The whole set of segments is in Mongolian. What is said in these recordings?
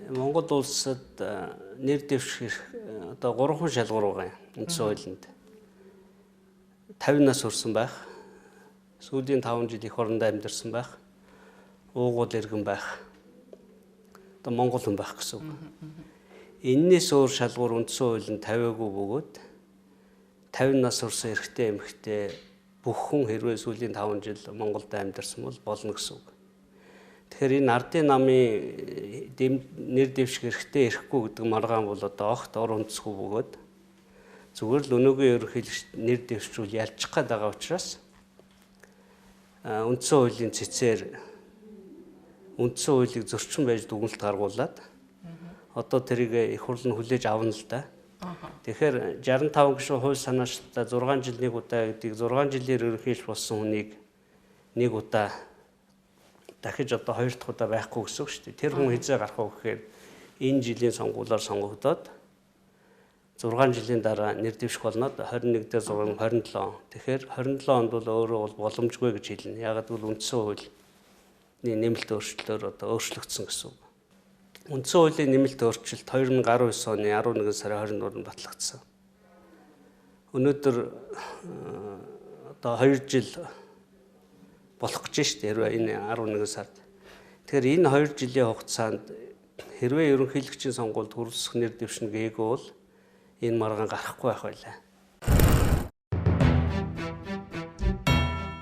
Монгол улсад нэр дэвших одоо 3 шалгуур байгаа юм үндсэн хуулинд. 50 нас хүрсэн байх, сүүлийн 5 жил эх оронд амьдарсан байх, уугуул иргэн байх, одоо монгол хүн байх гэсэн үг. Эннээс өөр шалгуур үндсэн хуулинд тавиагүй бөгөөд 50 нас хүрсэн эрэгтэй эмэгтэй бүх хүн хэрвээ сүүлийн 5 жил Монголд амьдарсан бол болно гэсэн үг. Тэгэхээр энэ ардын намын нэр дэвших эрхтэй эрэхгүй гэдэг маргаан бол одоо огт ор үндэсгүй бөгөөд зүгээр л өнөөгийн ерөнхийлөгч нэр дэвшүүл ялчих гээд байгаа учраас үндсэн хуулийн цэцээр үндсэн хуулийг зөрчин байж дүгнэлт гаргуулад одоо тэрийг их хурл нь хүлээж авна л да. Тэгэхээр 65 гишүүн хууль санаачтай 6 жил нэг удаа гэдгийг 6 жилээр ерөнхийлж болсон хүнийг нэг удаа дахиж одоо 2 дахь удаа байхгүй гэсэн үг шүү дээ. Тэр хүн хизээ гарах уу гэхээр энэ жилийн сонгуулиар сонгогдоод 6 жилийн дараа нэр дэвших болнод 21 дээр 6 27. Тэгэхээр 27 онд бол өөрөө бол боломжгүй гэж хэлнэ. Яг гэвэл үндсэн хуулийн нэмэлт өөрчлөлтөөр одоо өөрчлөгдсөн гэсэн үг. Үндсэн хуулийн нэмэлт өөрчлөлт 2019 оны 11 сарын 24-нд батлагдсан. Өнөөдөр одоо 2 жил болох гэж шүү дээ хэрвээ энэ 11 сард. Тэгэхээр энэ 2 жилийн хугацаанд хэрвээ ерөнхийлөгчийн сонгуульд хүрэлцэх нэр дэвшнэ гээгүй бол энэ маргаан гарахгүй байх байлаа.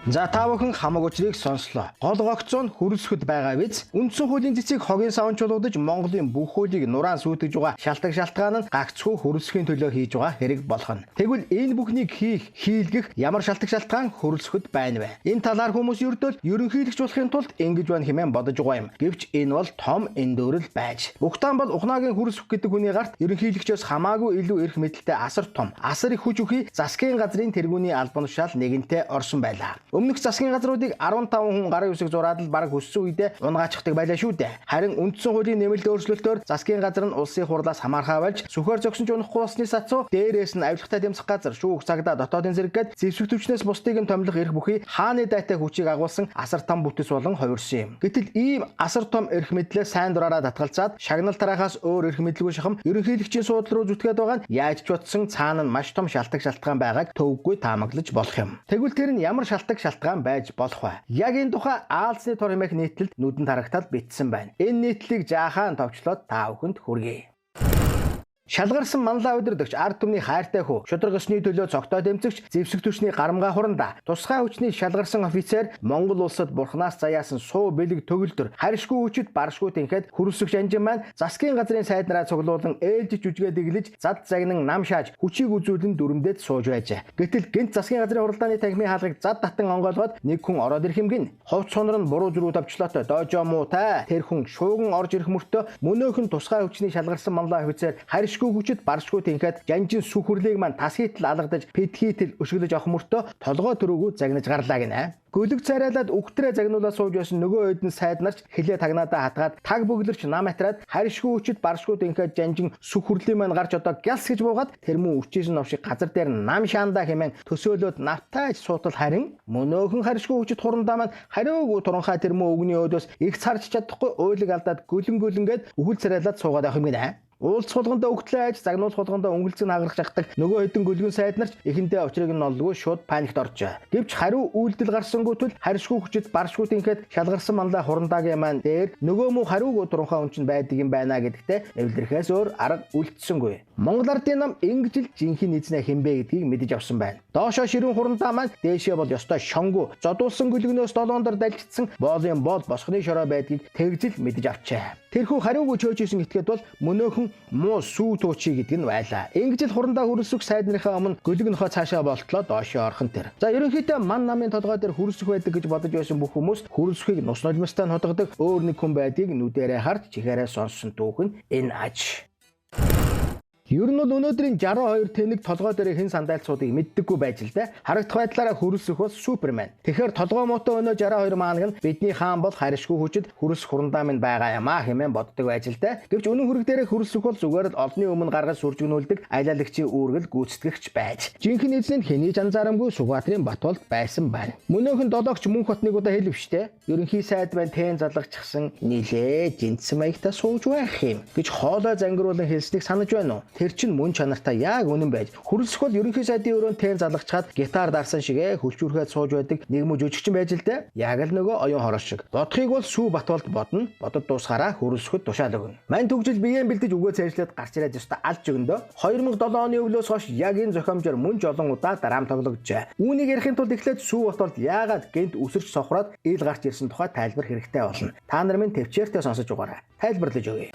За та бүхэн хамаг учрыг сонслоо. Гол гогцоо нь хүрэлцэхэд байгаа биз? Үндсэн хуулийн цэцгийг хогийн савнчуулгадж Монголын бүх хуулийг нураан сүйтгэж байгаа шалтгаан нь гагцхүү хүрэлцэхийн төлөө хийж байгаа хэрэг болох нь. Тэгвэл энэ бүхнийг хийлгэх ямар шалтгаан хүрэлцэхэд байна вэ? Энэ талаар хүмүүс ерөнхийлөгч болохын тулд ингэж байна хэмээн бодож байгаа юм. Гэвч энэ бол том эндөөрөл байж. Ухаан бол ухнаагийн хүрэлцэх гэдэг хүний гарт ерөнхийлөгчөөс хамаагүй илүү эрх мэдэлтэй асар том. Асар их хүч өгье засгийн газрын тэргүүний албан тушаал нэгэнтээ орсон байлаа. Өмнөх засгийн газруудыг 15 хүн гарын үсэг зураад л бараг хүссэн үедээ унгаачихдаг байлаа шүү дээ. Харин үндсэн хуулийн нэмэлт өөрчлөлтөөр засгийн газар нь улсын хурлаас хамаархаа болж сүхээр зогсонч унахгүй болсны сацуу дээрээс нь авилгатай дэмсэх газар шүүх цагдаа дотоодын зэрэг гээд зэвсэгтөвчнөөс бусдыг нь томилох эрх бүхий хааны дайтай хүчийг агуулсан асар том бүтэц болон хувирсан юм. Гэтэл ийм асар том эрх мэдлээ сайн дураараа татгалзаад шагнал тараахаас өөр эрх мэдлгүй шахам ерөнхийлөгчийн суудал руу зүтгээд байгаа нь яаж ч утсан цаана нь маш том шалтгаан байгааг төвөггүй таамаглаж болох юм. Тэгвэл тэр нь ямар шалтгаан байж болох вэ? Яг энэ тухай Аалзны тор хэмээх нийтлэлд нүдэнд харагтал бичсэн байна. Энэ нийтлэлийг жаахан товчлоод та бүхэнд хүргэе. Шалгарсан манлаа удирдагч ард түмний хайртай хүү шудраг ёсны төлөө цогтой дэмцэгч зэвсэгтүчний гарамгаа хуранда тусгай хүчний шалгарсан офицер Монгол улсад бурхнаас заяасан суу бэлэг төгөлдөр харьшгүй хүчит баршгүй тэнхэд хүрэлцэх жанжин маань засгийн газрын сайднараа цуглуулан ээлжиж жүжигээд иглэж зад загнан нам шааж хүчийг үзүүлэн дүрмдээд сууж байжээ. Гэтэл гэнт засгийн газрын хуралдааны танхимын хаалгыг зад татан онгойлгоод нэг хүн ороод ирэх юм гин. Ховц сунар нь буруу зүрүү тавчлаатай доожоо муу та тэр хүн шууган орж ирэх мөртөө мөнөөхөн тусгай хүчний шалгарсан манлаа офицер хүчит баршгүй тэнхэд жанжин сүхүрлийг маань тас хийтэл алгадаж педхийтэл өшөглөж авах мөртөө толгой төрөөгөө загнаж гарлаа гинэ. Гөлөг царайлаад үгтрээ загнуулаад сууж байсан нөгөө хэд нь сайднарч хилээ тагнаадаа хатгаад таг бөглөрч нам атраад харьшгүй хүчит баршгүй тэнхэд жанжин сүхүрлийг маань гарч одоо гялс гэж буугаад тэр мөн өвчөөс новшиг газар дээр нам шаандаа хэмээн төсөөлөд навтайж суутал харин мөнөөхөн харьшгүй хүчит хурандаа маань хариугүй туранхай тэр мөн өгний өөдөөс их царч чадахгүй уйлыг алдаад гөлөнгөд үхэл царайлаад суугаад авах юм гинэ. Уулз хулгандаа өгтлээ аж загнуул хулгандаа өнгөлцөг хагарах шахдаг нөгөө хэдэн гөлгөн сайднарч эхэндээ очрыг нь олдгүй шууд паникт оржээ. Гэвч хариу үйлдэл гарсангүй тул харьшгүй хүчит баршгүй тэнхэд шалгарсан манлаа хурандаагийн маань дээр нөгөө муу хариугүй туранхай хүн чинь байдаг юм байна гэдэгтээ эвлэрхээс өөр арга үлдсэнгүй. Монгол ардын нам ингэж л жинхэнэ эзнээ хэмбэ гэдгийг мэдэж авсан байна. Доошоо ширүүн хурандаа маань дээшээ бол ёстой шонгу зодуулсан гөлгөнөөс долоондор далжицсан боолын боол босхны шороо байдгийг тэгжил мэдэж авчээ. Тэрхүү хариугүй чөөжсэн этгээд бол мөнөөхөн муу сүү туучи гэдэг нь байлаа. Ингэж л хурандаа хүрэлцэх сайдныхаа өмнө гөлөг нөхөө цаашаа болтлоо доошоо орхон тэр. За ерөнхийдөө ман намын толгой дээр хүрэлцэх байдаг гэж бодож байсан бүх хүмүүс хүрэлцэхийг нус нулимстай хутгадаг өөр нэг хүн байдгийг нүдэрээ харж чихээрээ сонссон түүхэн энэ аж. Ер нь бол өнөөдрийн 62 тэнэг толгой дээр хэн сандалцуудыг мэддэггүй байж л дээ. Харагдах байдлаараа хөрөлсөх бол Супермен. Тэгэхээр толгой мотоо өнөө 62 маанаг нь бидний хаан бол харишгүй хүчит хөрөлс хурандаа минь байгаа юм аа хэмээн боддог байж л дээ. Гэвч үнэн хүрэг дээрээ хөрөлсөх бол зүгээр л олонний өмнө гаргаж сүржгнүүлдэг айлаалагчийн үүргэл гүйцэтгэгч байж. Жинхэнэ эзэн хэний жанзаарамгүй Сүхбаатарын Батболд байсан байна. Мөнөөхөн долоогч мөнх хотныг удаа хэлвштэй. Ерөнхий сайд байна тэн залгачсан нилээ жинцэн маягта сууж байх юм гэж хоолой зангируулан хэлснийг санаж байна уу? Тэр чинь мөн чанартай яг үнэн байж. Хөрөлсөх бол ерөнхий сайдын өрөөнд тэн залгачаад гитар дарсан шигэ хөлчүүрхэд сууж байдаг нэгмүү жүжигчин байж л дээ. Яг л нөгөө оюун хорос шиг. Бодохыг бол Сүү Батболд бодно. Бодод дуусгараа хөрөлсөхөд тушаал өгнө. Мань төгжил биеэн бэлдэж өгөө цайжлаад гарч ирээд ёстой алж өгөндөө 2007 оны өвлөөс хойш яг энэ зохиомжоор мөн ч олон удаа драм тоглогджээ. Үүнийг ярихын тулд эхлээд Сүү Батболд яагаад гэнт үсэрч сохроод ил гарч ирсэн тухай тайлбар хэрэгтэй болно. Та нар минь төвчээртэй сонсож угаарай. Тайлбарлаж өгье.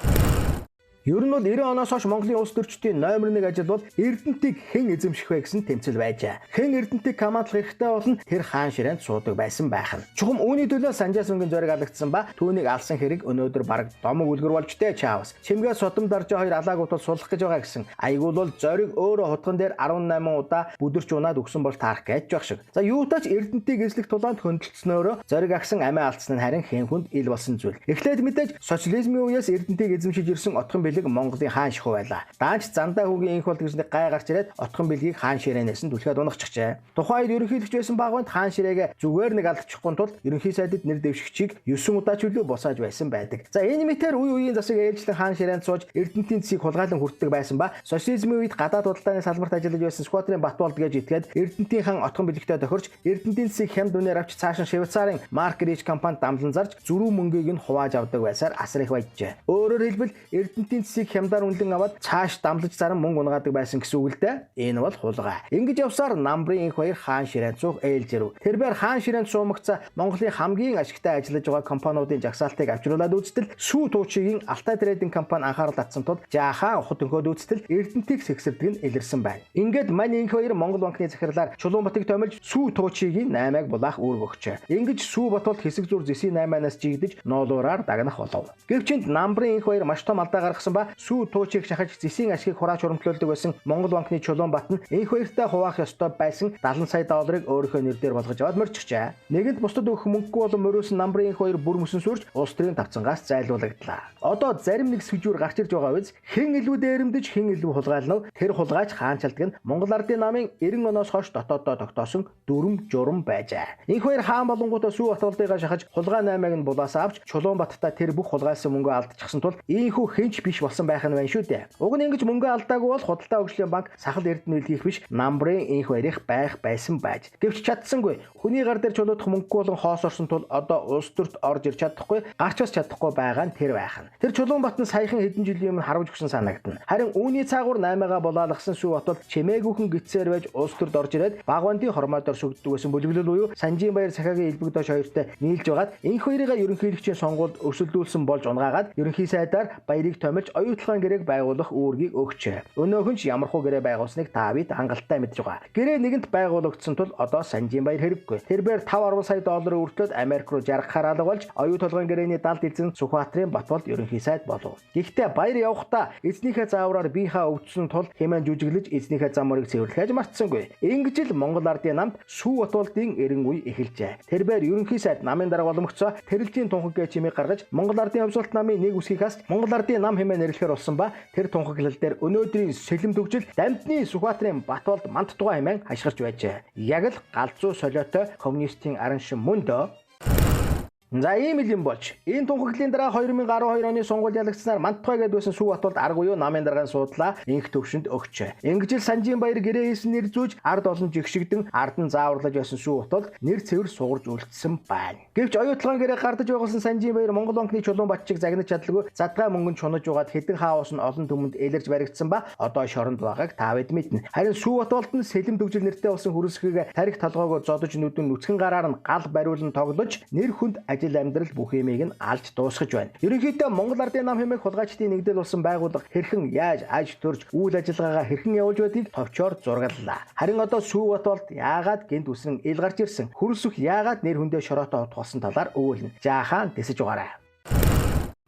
Ер нь бол 90 оноос хойш Монголын улс төрчдийн номер 1 ажил бол Эрдэнэтийг хэн эзэмших вэ гэсэн тэмцэл байжээ. Хэн Эрдэнэтийг командлах хэрэгтэй болно тэр хаан ширээнд суудаг байсан байх нь. Чухам үүний төлөө Санжаас мөнгөний зориг алагдсан ба түүнийг алсан хэрэг өнөөдөр бараг домог үлгэр болж дээ чаавс. Чимгээ содом дарж хоёр алаагууд бол суллах гэж байгаа гэсэн. Айгуул бол зориг өөрөө хутган дээр 18 удаа бүдэрч унаад өгсөн бол таарах гэж байх шиг. За юутаач Эрдэнэтийг эзлэх тулаанд хөндлөлтснөөрөө зориг агсан амиа алдсан нь харин хэн хүнд ил болсон зүйл. Эхлээд мэдээж социализмын үеэс Эрдэнэтийг эзэмшиж ирсэн отхон Монголын хаан шихүү байлаа. Даанч зандаа хүүгийн инх бол гэсний гай гарч ирээд отхон бэлгийг хаан ширээнээс нь түлхээд унахчихжээ. Тухайн үед ерөнхийлөгч байсан багванд хаан ширээгээ зүгээр нэг алдчихгүй тул ерөнхий сайдад нэр дэвшигчийг 9 удаа ч үлээ босааж байсан байдаг. За энэ мэтэр үе үеийн засаг ээлжлэн хаан ширээнд сууж Эрдэнэтийн цэсийг хулгайлан хүртдэг байсан ба социализмын үед гадаад худалдааны салбарт ажиллаж байсан Сүхбаатарын Батболд гэж итгээд Эрдэнэтийн хаан отхон бэлгтэй тохирч Эрдэнэтийн цэсийг хямд үнээр авч цааш нь Швейцарын Марк Рич компанид дамлан зарж зөрүү мөнгийг нь хувааж авдаг байсаар асар их баяжжээ. Өөрөөр хэлбэл Эрдэнэтийн цэсийг хямдаар үнэлэн аваад цааш дамлаж заран мөнгө унгаадаг байсан гэсэн үг л дээ. Энэ бол хулгай. Ингэж явсаар намрын инх хоёр хаан ширээнд суух ээлж ирв. Тэрээр хаан ширээнд суумагцаа Монголын хамгийн ашигтай ажиллаж байгаа компаниудын жагсаалтыг авчруулад үзтэл Сүү Туучигийн Алтай трейдинг компани анхаарал татсан тул жаахан ухад өнхөд үзтэл Эрдэнэтийг сэгсэрдэг нь илэрсэн байна. Ингээд мань инх хоёр Монгол банкны захирлаар Чулуунбатыг томилж Сүү Туучигийн 8-ыг булаах үүрэг өгчээ. Ингэж Сүү Батболд хэсэг зур зэсийн 8-аас жигдэж ноолуураар дагнах болов. Гэвч намрын инх хоёр маш том алдаа гаргасан ба Сүү Туучийг шахаж зэсийн ашгийг хураач хуримтлуулдаг байсан Монгол банкны Чулуунбат нь инх хоёртай хуваах ёстой байсан 70 сая долларыг өөрийнхөө нэрээр болгож аваад морчихжээ. Нэгэнт бусдад өгөх мөнгөгүй болон мориусан намрын инх хоёр бүр мөсөн сүрж улс төрийн тавцангаас зайлуулагдлаа. Одоо зарим нэг сэжүүр гарч ирж байгаа биз хэн илүү дээрэмдэж хэн илүү хулгайлнав тэр хулгайч хаан чалдаг нь Монгол ардын намын 90 оноос хойш дотооддоо тогтоосон дүрм журам байжээ. Инх хоёр хаан болонгуудаа Сүү Батболдыг шахаж хулгай 8-ыг нь булаасаа авч Чулуунбаттай тэр бүх хулгайлсан мөнгөө алдчихсан тул ийхүү хэнч биш болсон байх нь байна шүү дээ. Уг нь ингэж мөнгө алдаагүй бол худалдаа хөгжлийн банк сахал эрдэнэ үлгийх биш намрын инх хоёрыг байх байсан байж. Гэвч чадсангүй. Хүний гар дээр чулуудах мөнгөгүй болон хоос орсон тул одоо улс төрт орж ирч чадахгүй, гарч бас чадахгүй байгаа нь тэр байх нь. Тэр Чулуунбат нь саяхан хэдэн жилийн өмнө харуулж өгсөн санагдана. Харин үүний цаагуур 8-ага булаалгасан Сүү Батболд чимээгүйхэн гитсээр байж улс төрд орж ирээд Багвандын хормоодоор сүгддэг байсан бүлэглэл буюу Санжинбаяр Сахагийн элбэг доош хоёртой нийлж байгаад инх хоёрыг ерөнхийлөгчийн сонгуульд өрсөлдүүлсэн болж унгаагаад ерөнхий сайдаар баярыг томилж оюутлогын гэрээг байгуулах үүргийг өгчээ. Өнөөхөн ч ямархуу гэрээ байгуулсныг та бид хангалттай мэдж байгаа. Гэрээ нэгэнт байгуулагдсан тул одоо Санжинбаяр хэрэггүй. Тэрээр 5-10 сая долларын өртөөд Америк руу жаргахаар алга болж оюу толгойн гэрээний далд эзэн Сүхбаатарын Батболд ерөнхий сайд болов. Гэхдээ баяр явахдаа эзнийхээ заавраар биехээ өвдсөн тул хэмээн жүжиглэж эзнийхээ зам мөрийг цэвэрлэхэж мартсангүй. Ингэж л Монгол ардын намд Сүү Батболдын эрен үе эхэлжээ. Тэрээр ерөнхий сайд намын дарга боломжцоо тэрэлжийн тунхаг гэж чимээг гаргаж Монгол ардын хувьсгалт намын нэг үсгийг хаст Монгол ардын нам хэмээн нэрлэхээр болсон ба тэр тунхаглал дээр өнөөдрийн сэлэм төгжил дамтны Сүхбаатарын Батболд мант тугай хэмээн хашгирч байжээ. Яг л галзуу солиотой коммунистийн аран шин мөн дөө. За ийм л юм болж. Энэ тунхаглалын дараа 2012 оны сонгуульд ялагдсанаар Мантугай гээд байсан Сүү Батболд арга буюу намын даргааны суудлаа инх төвшөнд өгчээ. Ингэж л Санжинбаяр гэрээ хийсэн нэр зүүж ард олон жигшигдэн ардан зааварлаж байсан Сүү Батболд нэр цэвэр сугарж үлдсэн байна. Гэвч оюутлогын гэрээ гардаж байгуулсан Санжинбаяр Монгол банкны Чулуунбатчиг загнаж чадлагүй задгай мөнгөнд чунаж угаад хэдэн хаус нь олон түмэнд элэрж баригдсан ба одоо шоронд байгааг та бид мэднэ. Харин Сүү Батболд нь сэлэм төгжил нэртэй болсон хүрэлцгийг тарих толгойгоо зодож нүдэн нүцгэн гараар нь гал бариулан тоглож нэр хүнд ажил амьдрал бүх юмыг нь алж дуусгаж байна. Ерөнхийдөө Монгол ардын нам хэмээх хулгайчдын нэгдэл болсон байгууллага хэрхэн яаж аж төрж үйл ажиллагаагаа хэрхэн явуулж байдгийг товчоор зургаллаа. Харин одоо Сүү Батболд яагаад гэнт үсрэн ил гарч ирсэн? Хөрөлсөх яагаад нэр хүндээ шороотоо утгуулсан талаар өгүүлнэ. Жаахан дэсэж угаарай.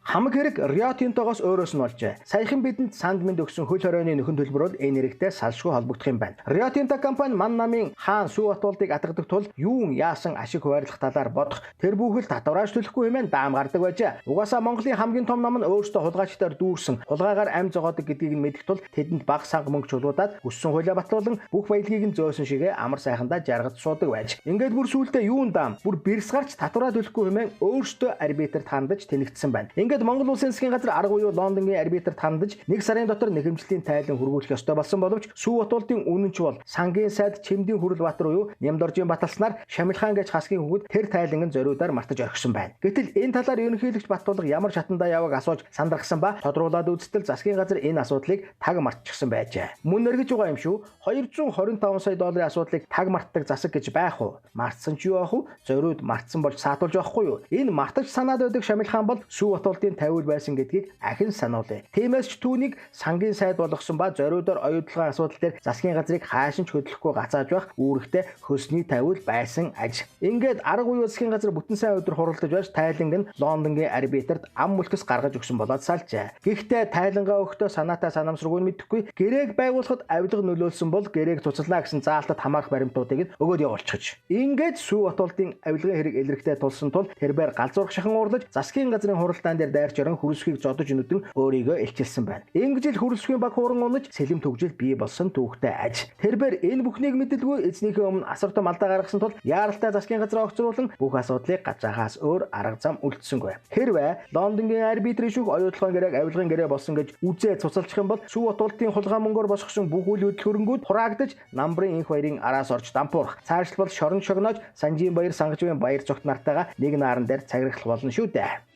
Хамаг хэрэг Рио Тинтогоос өөрөөс нь болжээ. Саяхан бидэнд санд мэд өгсөн хөл хорионы нөхөн төлбөрөөр энэ хэрэгтээ салшгүй холбогдох юм байна. Рио Тинто компани ман намын хаан сүү батуулдыг атгадаг тул юун яасан ашиг хуваарлах талаар бодох тэр бүхэл татварааж төлөхгүй хэмээн даам гардаг байжээ. Угаасаа Монголын хамгийн том ном нь өөрсдөө хулгайчдаар дүүрсэн хулгайгаар ам зогоодог гэдгийг нь мэдэх тул тэдэнд бага санга мөнгө чулуудаад өссөн хуулиа батлуулан бүх баялагийг нь зөөсөн шигээ амар сайхандаа жаргаж суудаг байж. Ингээд бүр сүүлдээ юун даам бүр бэрс гарч татвараа төлөхгүй хэмээн өөрсдөө арбитрт хандаж тэнэгдсэн байна. Ингээд Монгол Улсын засгийн газар арга буюу Лондонгийн арбитрт хандаж 1 сарын дотор нэхэмжлийн тайлан хүргүүлэх ёстой болсон боловч сүү батуулдын үнэнч бол сангийн сайд Чимдийн Хүрэлбаатар буюу Нямдоржийн баталснаар Шамилхан гэж хасгийн хүүхэд тэр тайлангийн зориудаар мартаж орхисон байна. Гэтэл энэ талаар ерөнхийлөгч Баттулга ямар шатандаа яваг асууж сандрагсан ба тодруулаад үзтэл засгийн газар энэ асуудлыг таг мартчихсан байжээ. Мөн нэргэж байгаа юм шүү. 225 сая долларын асуудлыг таг мартдаг засаг гэж байх уу? Мартсан ч юу ах вэ? Зориуд мартсан болж саатуулж байхгүй юу? Энэ мартаж санаад байдаг Шамилхан бол сүү батуулдын тавиул байсан гэдгийг ахин сануулъя. Тиймээс ч түүнийг сангийн сайд болгосон ба зориудоор оюутлагын асуудал дээр засгийн газрыг хаашин ч хөдлөхгүй гацааж байх үүрэгтэй хөсний тавиул байсан аж. Ингээд арга буюу засгийн газар бүтэн сайн өдөр хуралдаж байж тайланг нь Лондонгийн арбитрт ам мүлкэс гаргаж өгсөн болоод салжээ. Гэхдээ тайлангаа өгтөө санаатай санамсаргүй мэдэхгүй гэрээг байгуулахад авилга нөлөөлсөн бол гэрээг цуцлаа гэсэн заалтад хамаарах баримтуудыг өгөөд явуулчихж. Ингээд сүү батуулдын авилгын хэрэг илэрхтэй тулсан тул тэрээр галзуурх шахан уурлаж засгийн газрын хуралдаан дээр дайрч орон хөрөсхийг зодож нүдэн өөрийгөө илчилсэн байна. Ингэж л хөрөсхийн баг хууран унаж сэлэм төгжил бий болсон түүхтэй аж. Тэрээр энэ бүхнийг мэдэлгүй эзнийхээ өмнө асар том алдаа гаргасан тул яаралтай засгийн газраа огцруулан бүх асуудлыг гажахаас өөр арга зам үлдсэнгүй. Хэрвээ Лондонгийн арбитрийн шүүх оюутлагын гэрээг авилгын гэрээ болсон гэж үзээ цуцалчих юм бол сүү батуулдын хулгай мөнгөөр босгосон бүх үйл хөдлөл хөрөнгүүд хураагдаж намбарын инх баярын араас орж дампуурах. Цаашлбал шорон шогнож Санжийн баяр Сангажвын баяр цогт нартайгаа нэг нааран дээр цагирах болно шүү дээ.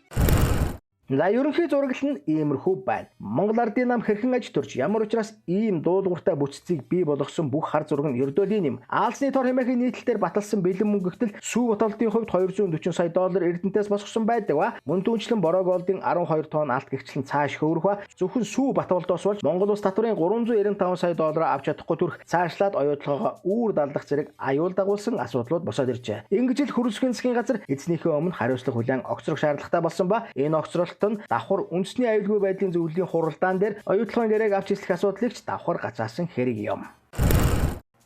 За ерөнхий зураглал нь иймэрхүү байна. Монгол Ардын нам хэрхэн аж төрж ямар учраас ийм дуулууртай бүтцийг бий болгосон бүх хар зураг нь ердөөлийн юм. Аалзны тор хэмээхийн нийтлэлээр баталсан бэлэн мөнгөгтөл сүү батуулдын хувьд 240 сая доллар эрдэнтээс босгосон байдаг ба мөн түүнчлэн Бороо голдын 12 тонн алт гэгчлэн цааш хөөрөх ба зөвхөн сүү батуулдоос болж Монгол улс татварын 395 сая доллар авч чадахгүй төрх цаашлаад оюутлагаа үүр далдах зэрэг аюул дагуулсан асуудлууд босоод иржээ. Ингэж л хөрөсхийн засгийн газар эзнийхээ өмнө хариуцлага хүлээн огцрох шаардлагатай болсон ба энэ огцролт давхар үндэсний аюулгүй байдлын зөвлөлийн хуралдаан дээр оюутлагын гэрээг авч ирэх асуудлыг ч давхар гацаасан хэрэг юм.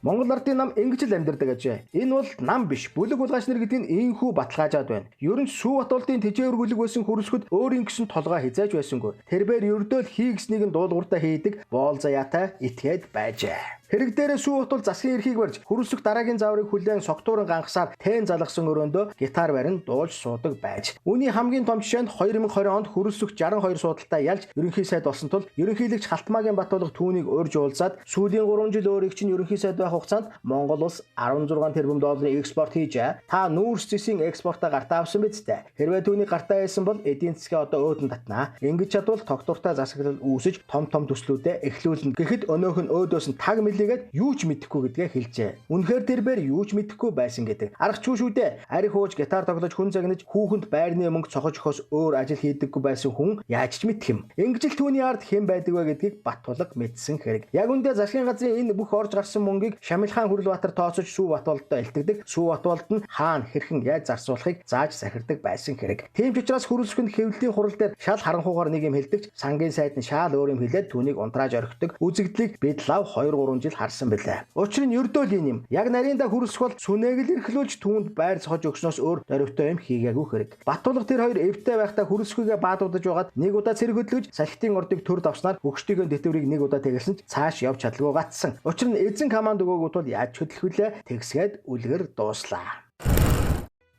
Монгол Ардын нам ингэж л амьдардаг ажээ. Энэ бол нам биш, бүлэг булгаач нар гэдгийг ийхүү баталгаажаад байна. Ерөн сүү батуулдын тэжээвэр бүлэг байсан хөрөсгөд өөрийн гэсэн толгой хязааж байсангүй. Тэрээр ердөө л хийгснийг нь дуулууртаа хийдэг боол заяатай итгээд байжээ. Хэрэг дээрээ сүү батуул засгийн эрхийг барьж хөрөсөх дараагийн зааврыг хүлээн согтууран гангасаар тэн залгасан өрөөндөө гитар барин дуулж суудаг байж. Үүний хамгийн том жишээ нь 2020 онд хөрөсөх 62 суудалтай ялж ерөнхий сайд болсон тул ерөнхийлөгч Халтмаагийн Баттулга түүнийг урьж уулзаад сүүлийн 3 жил өөрийг чинь ерөнхий сайд байх хугацаанд Монгол улс 16 тэрбум долларын экспорт хийжээ. Та нүүрс зэсийн экспортоо гартаа авсан биз дээ. Хэрвээ түүний гартаа хийсэн бол эдийн засгийн одоо өөдөн татнаа. Ингэж чадвал тогтвортой засаглал үүсэж том төслүүдэд эхлүүлнэ. Гэхэд өнөөх нь өөдөөс нь таг мэлийгээд юу ч мэдэхгүй гэдгээ хэлжээ. Үнэхээр тэрээр юу ч мэдэхгүй байсан гэдэг. Аргач шүү дээ. Арх хууж гитар тоглож хүн загнаж хүүхэнд байрны мөнгө цохож өгөхөөс өөр ажил хийдэггүй байсан хүн яаж ч мэдэх юм. Ингэж л түүний ард хэн байдаг вэ гэдгийг Баттулга мэдсэн хэрэг. Яг үндэ засгийн газрын энэ бүх орж гарсан мөнгийг Шамилхан Хүрэлбаатар тооцож сүү батуулдаа илтгэдэг. Сүү батуулд нь хаана хэрхэн яаж зарцуулахыг зааж сахирдаг байсан хэрэг. Тийм ч учраас хөрөлсөнд хэвлэлийн хурал дээр шал харанхуугаар нэг юм хэлдэгч сангийн сайд нь шал өөр юм хэлээд түүнийг унтрааж орхидог. Үзэгдлийг бид лав 2-3 жил харсан билээ. Учир нь ердөө л юм. Яг нарийнда хөрөлсөх бол сүнээг л эрхлүүлж түүнд байр цохож өгснөөс өөр зоригтой юм хийгээгүй хэрэг. Баттулга тэр хоёр эвтэй байхдаа хөрөлсөхийгээ баадуудаж байгаад нэг удаа цэрэг хөдлөж салхитын ордыг төр давснаар хөгштөгийн дэтгэврийг нэг удаа тэгэлсэн ч цааш явж чадалгүй гатсан. Учир нь эзэн команд өгөөгүй тул яаж хөдлөх вүлээ тэгсгээд үлгэр дууслаа.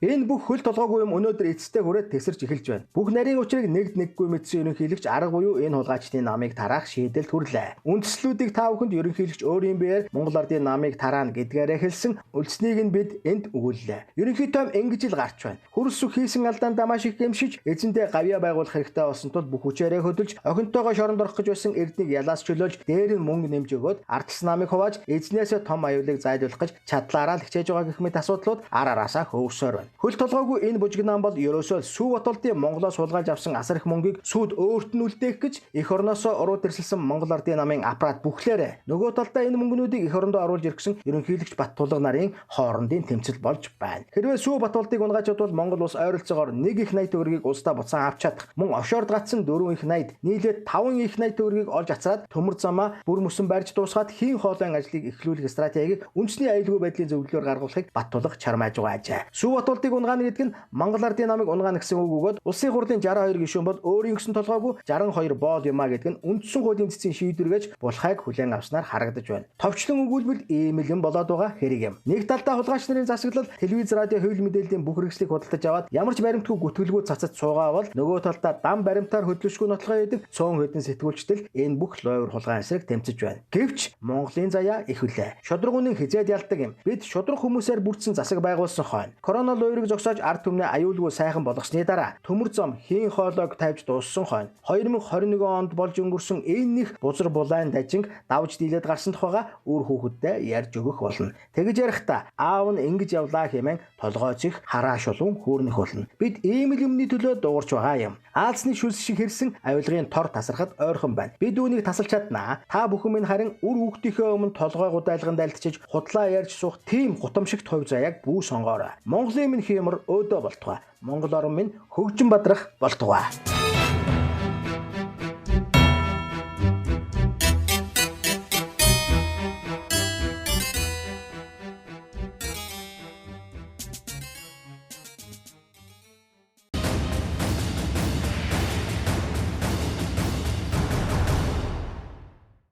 Энэ бүх хөл толгоогүй юм өнөөдөр эцэстээ хүрээд тесэрч эхэлж байна. Бүх нарийн учрыг нэггүй мэдсэн ерөнхийлөгч арга буюу энэ хулгайчдын намыг тараах шийдэлд хүрлээ. Үндслүүдийг та бүхэнд ерөнхийлөгч өөрийн биеэр Монгол Ардын намыг тараана гэдгээрээ хэлсэн. Үлдснийг нь бид энд өгүүллээ. Ерөнхийдөө ингэж л гарч байна. Хөрөсөх хийсэн алдаандаа маш их гэмшиж эзэндээ гавьяа байгуулах хэрэгтэй болсон тул бүх хүчээрээ хөдөлж охинтойгоо шоронд орох гэж байсан эрднийг ялаас чөлөөлж дээр нь мөнгө нэмж өгөөд ардс намыг хувааж эзнээсээ том аюулыг зайлуулах гэж чадлаараа л хичээж байгаа гэх мэт асуудлууд ар араасаа хөвсөөр байна. Хөл толгойгүй энэ бужигнаан бол ерөөсөө Сүв Батболдын Монголоос суулгаж авсан асар их мөнгийг сүйд өөрт нь үлдээх гэж эх орноосоо уруу тэрсэлсэн Монгол Ардын намын аппарат бүхлээрээ нөгөө талдаа энэ мөнгнүүдийг эх орондоо оруулж иргэсэн ерөнхийлөгч Баттулга нарын хоорондын тэмцэл болж байна. Хэрвээ Сүв Батболдыг унгачууд бол Монгол улс ойролцоогоор 1 их 80 төгрөгийг улсдаа буцаан авч чадах, мөн офшорд гацсан 4 их 80 нийлээд 5 их 80 төгрөгийг олж ацраад төмөр замаа бүр мөсөн барьж дуусгаад хийн хоолойн ажлыг эхлүүлэх стратегийг үндэсний аюулгүй байдлын зөвлөлөөр гаргуулахыг Баттулга чармааж байгаа. Сүв Батболдыг унгаана гэдэг нь Монгол Ардын намыг унгаана гэсэн үг өгөөд улсын хурлын 62 гишүүн бол өөрийн гэсэн толгойгүй 62 боол юмаа гэдэг нь үндсэн хуулийн цэцгийн шийдвэр гэж булхайг хүлээн авснаар харагдаж байна. Товчлон өгүүлбэл ийм л юм болоод байгаа хэрэг юм. Нэг талдаа хулгайч нарын засаглал, телевиз, радио, хэвлэл мэдээллийн бүх хэрэгслийг худалдаж аваад ямар ч баримтгүй гүтгэлгүй цацаж суугаа бол нөгөө талдаа дам баримтаар хөдлөшгүй нотлогоо яадаг цөөн хэдэн сэтгүүлчдэл энэ бүх лойвор хулгайн эсрэг тэмцэж байна. Гэвч Монголын заяа их үлээ. Шудраг үнэн хизээд ялдаг юм. Бид шудраг хүмүүсээр бүрдсэн засаг байгуулсан хойно корона лойрыг зогсоож ард түмнээ аюулгүй сайхан болгосны дараа төмөр зам хийн хоолойг тавьж дууссан хойно 2021 онд болж өнгөрсөн энэ их бузар булайн дажинг давж дийлээд гарсан тухайга үр хүүхэдтэй ярьж өгөх болно. Тэгж ярихдаа аав нь ингэж явлаа хэмээн толгойч их хараа шулуун хөөрнөх болно. Бид ийм л юмны төлөө дуугарч байгаа юм. Аалзны шүлс шиг хэрсэн авилгын тор тасархад ойрхон байна. Бид үүнийг тасалж чаднаа. Та бүхэн минь харин үр хүүхдийнхээ өмнө толгой гудайлганд альтчиж худлаа ярьж суух тийм гутамшигт хувь заяаг бүү сонгоорой. Монголын минь хиймэр өөдөө болтугай. Монгол орн минь хөгжин бадрах болтугай.